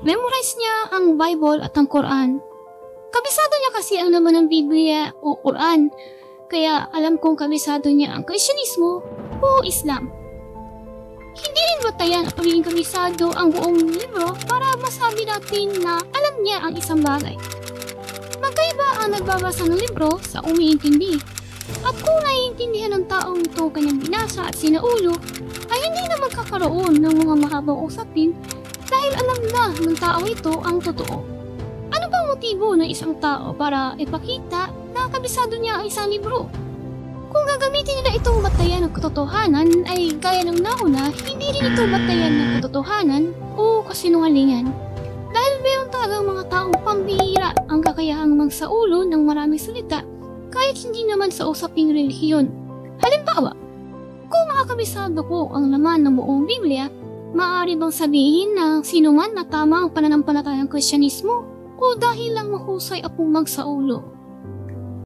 Memorize niya ang Bible at ang Quran. Kabisado niya kasi ang laman ng Biblia o Quran, kaya alam kong kabisado niya ang Kristyanismo o Islam. Hindi rin batayan at pagiging kabisado ang buong libro para masabi natin na alam niya ang isang bagay. Magkaiba ang nagbabasa ng libro sa umiintindi. At kung naiintindihan ng taong ito kanyang binasa at sinaulo, ay hindi na magkakaroon ng mga mahabang usapin dahil alam na ng tao ito ang totoo. Ano bang motibo ng isang tao para ipakita na kabisado niya ang isang libro? Kung gagamitin nila itong batayan ng katotohanan ay gaya ng nauna, hindi rin ito batayan ng katotohanan o kasinungalingan. Dahil mayroon talagang mga taong pambihira ang kakayahang magsaulo ng maraming salita kahit hindi naman sa usaping relihiyon. Halimbawa, kung makakabisado ko ang laman ng buong Biblia, maaari bang sabihin na sino man na tama ang pananampalatayang Kristyanismo o dahil lang mahusay akong magsaulo?